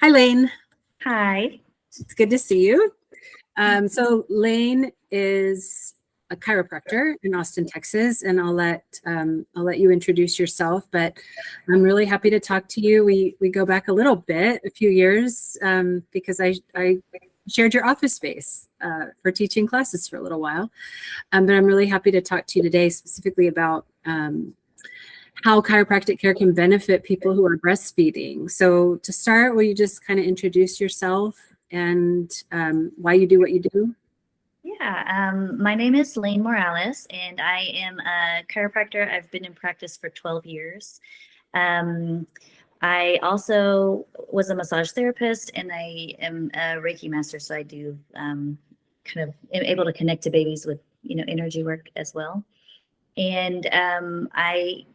Hi, Laine. Hi. It's good to see you. So Laine is a chiropractor in Austin, Texas, and I'll let you introduce yourself. But I'm really happy to talk to you. We go back a little bit, a few years, because I shared your office space for teaching classes for a little while. But I'm really happy to talk to you today specifically about how chiropractic care can benefit people who are breastfeeding. So to start, will you just kind of introduce yourself and why you do what you do? Yeah, my name is Laine Morales, and I am a chiropractor. I've been in practice for 12 years. I also was a massage therapist, and I am a Reiki master, so I do kind of am able to connect to babies with energy work as well. And I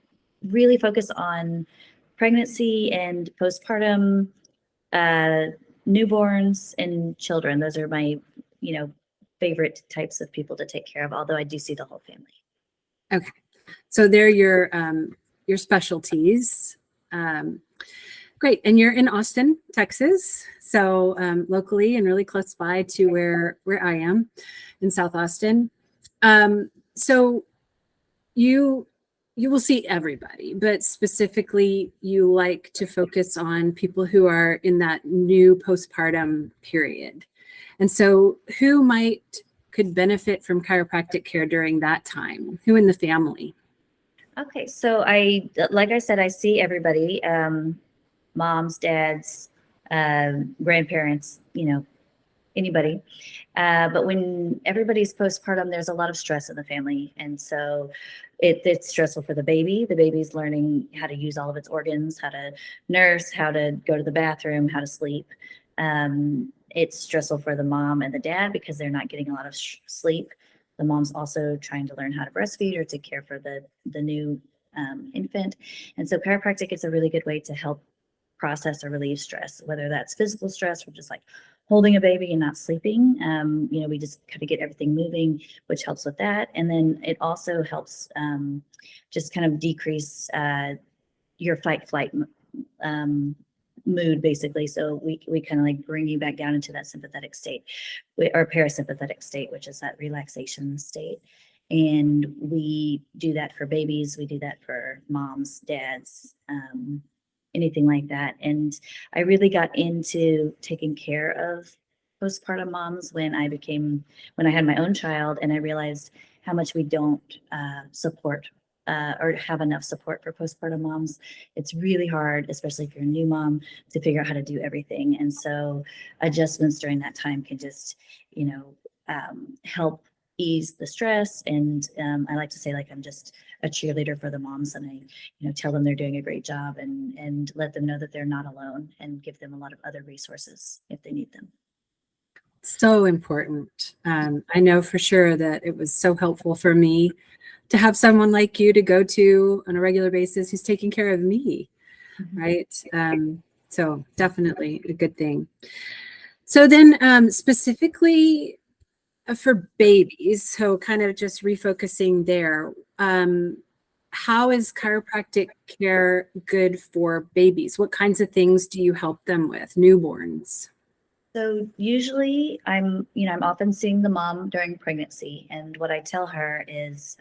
really focus on pregnancy and postpartum, uh, newborns and children. Those are my, you know, favorite types of people to take care of, although I do see the whole family. Okay, so they're your specialties. Um, Great, and you're in Austin, Texas, so locally and really close by to where I am in South Austin. So you you will see everybody, but specifically you like to focus on people who are in that new postpartum period. And so who could benefit from chiropractic care during that time? Who in the family? Okay, so like I said, I see everybody, moms, dads, grandparents, anybody. But when everybody's postpartum, there's a lot of stress in the family. And so it's stressful for the baby. The baby's learning how to use all of its organs, how to nurse, how to go to the bathroom, how to sleep. It's stressful for the mom and the dad because they're not getting a lot of sleep. The mom's also trying to learn how to breastfeed or to care for the new infant. And so chiropractic is a really good way to help process or relieve stress, whether that's physical stress or just like holding a baby and not sleeping. We just kind of get everything moving, which helps with that. And then it also helps just kind of decrease your fight flight mood, basically. So we kind of like bring you back down into that sympathetic state or parasympathetic state, which is that relaxation state. And we do that for babies. We do that for moms, dads, anything like that. And I really got into taking care of postpartum moms when I had my own child, and I realized how much we don't support or have enough support for postpartum moms. It's really hard, especially if you're a new mom, to figure out how to do everything. And so adjustments during that time can just, help ease the stress. And I like to say, like, I'm just a cheerleader for the moms, and I tell them they're doing a great job, and let them know that they're not alone, and give them a lot of other resources if they need them. So important. I know for sure that it was so helpful for me to have someone like you to go to on a regular basis who's taking care of me, right? So definitely a good thing. So then specifically for babies, so kind of just refocusing there, how is chiropractic care good for babies? What kinds of things do you help them with, newborns? So usually I'm often seeing the mom during pregnancy, and what I tell her is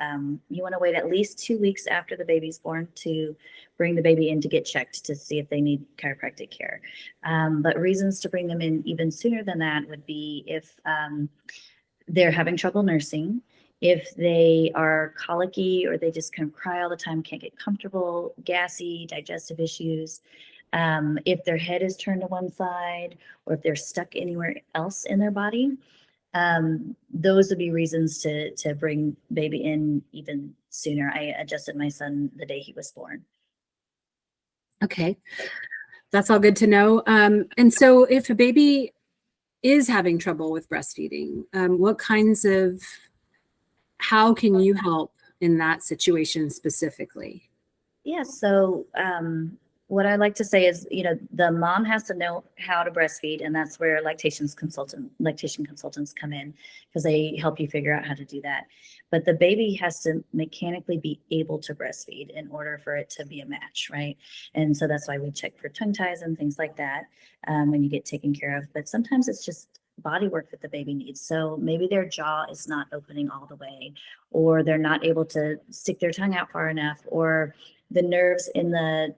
you want to wait at least 2 weeks after the baby's born to bring the baby in to get checked to see if they need chiropractic care. But reasons to bring them in even sooner than that would be if they're having trouble nursing, if they are colicky or they just kind of cry all the time, can't get comfortable, gassy, digestive issues, if their head is turned to one side, or if they're stuck anywhere else in their body. Those would be reasons to bring baby in even sooner. I adjusted my son the day he was born. Okay, that's all good to know. And so if a baby is having trouble with breastfeeding, how can you help in that situation specifically? Yeah, so what I like to say is, the mom has to know how to breastfeed, and that's where lactation consultants come in, because they help you figure out how to do that. But the baby has to mechanically be able to breastfeed in order for it to be a match, right? And so that's why we check for tongue ties and things like that when you get taken care of. But sometimes it's just body work that the baby needs. So maybe their jaw is not opening all the way, or they're not able to stick their tongue out far enough, or the nerves in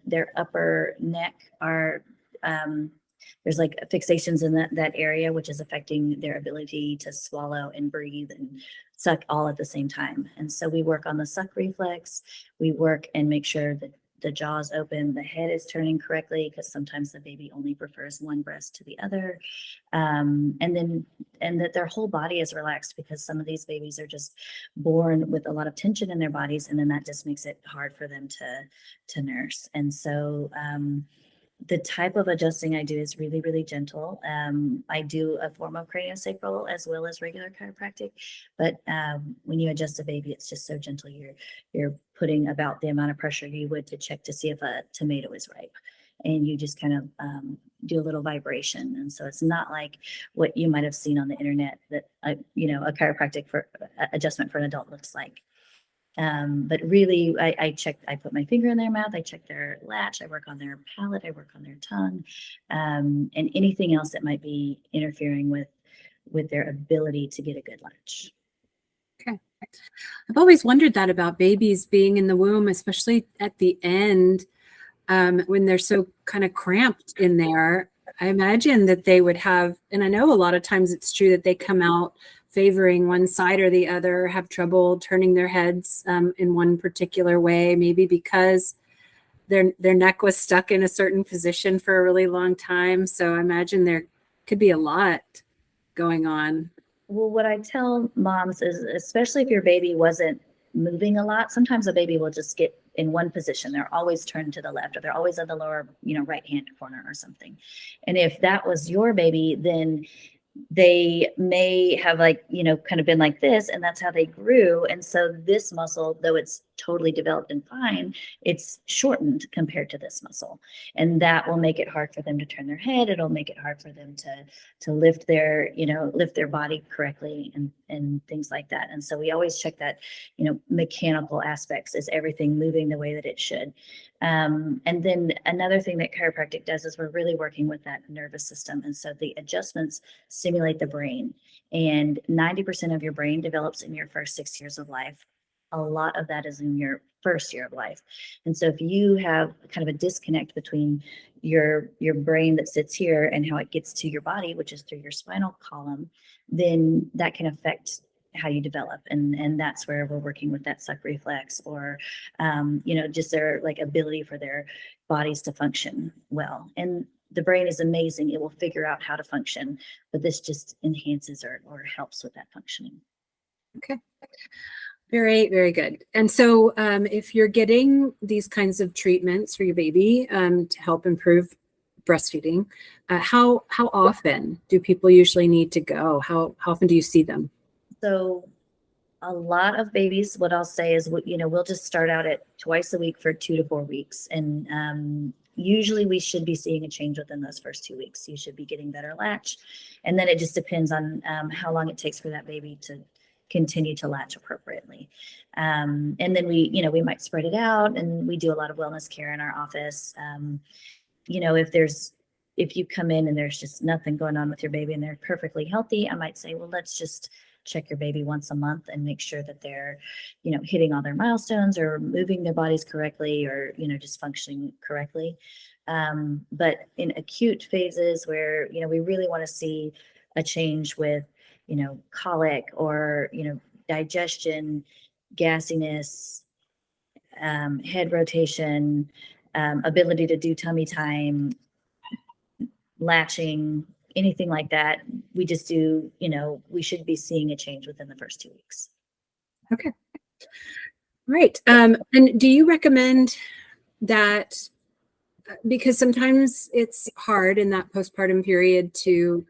their upper neck are there's like fixations in that area, which is affecting their ability to swallow and breathe and suck all at the same time. And so we work on the suck reflex. We work and make sure that the jaw is open, the head is turning correctly, because sometimes the baby only prefers one breast to the other. And that their whole body is relaxed, because some of these babies are just born with a lot of tension in their bodies, and then that just makes it hard for them to nurse. And so the type of adjusting I do is really, really gentle. I do a form of craniosacral as well as regular chiropractic, but when you adjust a baby, it's just so gentle. You're putting about the amount of pressure you would to check to see if a tomato is ripe, and you just kind of do a little vibration. And so it's not like what you might have seen on the internet that a chiropractic for adjustment for an adult looks like. But really, I put my finger in their mouth, I check their latch, I work on their palate, I work on their tongue, and anything else that might be interfering with their ability to get a good latch. Okay. I've always wondered that about babies being in the womb, especially at the end, when they're so kind of cramped in there. I imagine that they would have, and I know a lot of times it's true that they come out favoring one side or the other, have trouble turning their heads in one particular way, maybe because their neck was stuck in a certain position for a really long time. So I imagine there could be a lot going on. Well, what I tell moms is, especially if your baby wasn't moving a lot, sometimes a baby will just get in one position. They're always turned to the left, or they're always in the lower, right-hand corner or something. And if that was your baby, then they may have kind of been like this, and that's how they grew. And so this muscle, though it's totally developed and fine, it's shortened compared to this muscle, and that will make it hard for them to turn their head. It'll make it hard for them to lift their body correctly and things like that. And so we always check that, mechanical aspects. Is everything moving the way that it should? And then another thing that chiropractic does is we're really working with that nervous system. And so the adjustments stimulate the brain, and 90% of your brain develops in your first 6 years of life. A lot of that is in your first year of life. And so if you have kind of a disconnect between your brain that sits here and how it gets to your body, which is through your spinal column, then that can affect how you develop. And that's where we're working with that suck reflex, or just their ability for their bodies to function well. And the brain is amazing. It will figure out how to function, but this just enhances or helps with that functioning. Okay. Very, very good. And so if you're getting these kinds of treatments for your baby to help improve breastfeeding, how often do people usually need to go? How often do you see them? So a lot of babies, what I'll say is, we'll just start out at twice a week for 2 to 4 weeks. And usually we should be seeing a change within those first 2 weeks. You should be getting better latch. And then it just depends on how long it takes for that baby to continue to latch appropriately. And then we might spread it out, and we do a lot of wellness care in our office. If you come in and there's just nothing going on with your baby and they're perfectly healthy, I might say, well, let's just check your baby once a month and make sure that they're, hitting all their milestones, or moving their bodies correctly, or, just functioning correctly. But in acute phases where, we really want to see a change with, colic, or, digestion, gassiness, head rotation, ability to do tummy time, latching, anything like that, we just do, we should be seeing a change within the first 2 weeks. Okay. Right. And do you recommend that, because sometimes it's hard in that postpartum period to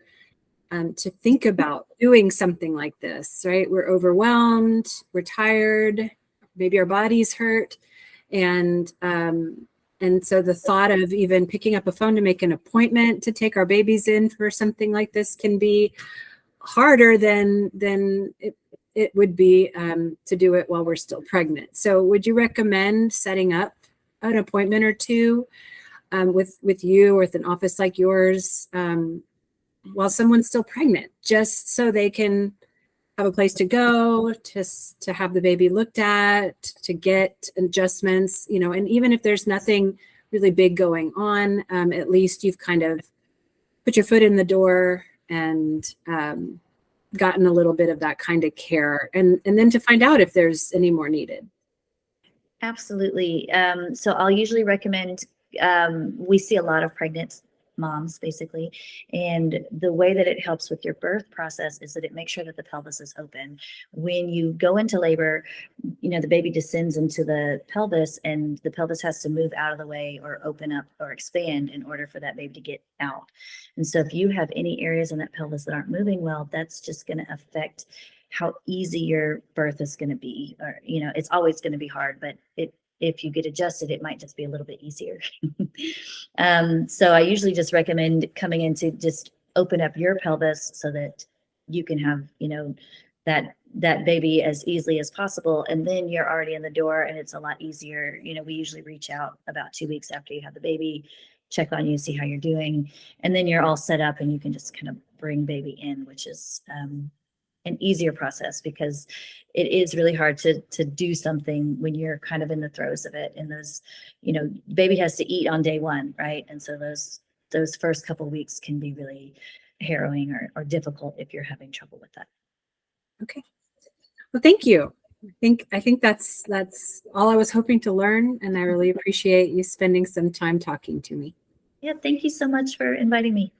think about doing something like this, right? We're overwhelmed, we're tired, maybe our bodies hurt. And And so the thought of even picking up a phone to make an appointment to take our babies in for something like this can be harder than it would be to do it while we're still pregnant. So would you recommend setting up an appointment or two with you or with an office like yours while someone's still pregnant, just so they can have a place to go, to have the baby looked at, to get adjustments, you know, and even if there's nothing really big going on, at least you've kind of put your foot in the door and gotten a little bit of that kind of care, and then to find out if there's any more needed. Absolutely. So I'll usually recommend, we see a lot of pregnant moms basically, and the way that it helps with your birth process is that it makes sure that the pelvis is open. When you go into labor, you know, the baby descends into the pelvis, and the pelvis has to move out of the way or open up or expand in order for that baby to get out. And so if you have any areas in that pelvis that aren't moving well, that's just going to affect how easy your birth is going to be. Or, you know, it's always going to be hard, but if you get adjusted, it might just be a little bit easier. So I usually just recommend coming in to just open up your pelvis so that you can have, you know, that baby as easily as possible. And then you're already in the door and it's a lot easier. You know, we usually reach out about 2 weeks after you have the baby, check on you, see how you're doing. And then you're all set up and you can just kind of bring baby in, which is an easier process, because it is really hard to do something when you're kind of in the throes of it. And those, you know, baby has to eat on day one, right? And so those first couple of weeks can be really harrowing or difficult if you're having trouble with that. Okay. Well, thank you. I think that's all I was hoping to learn, and I really appreciate you spending some time talking to me. Yeah, thank you so much for inviting me.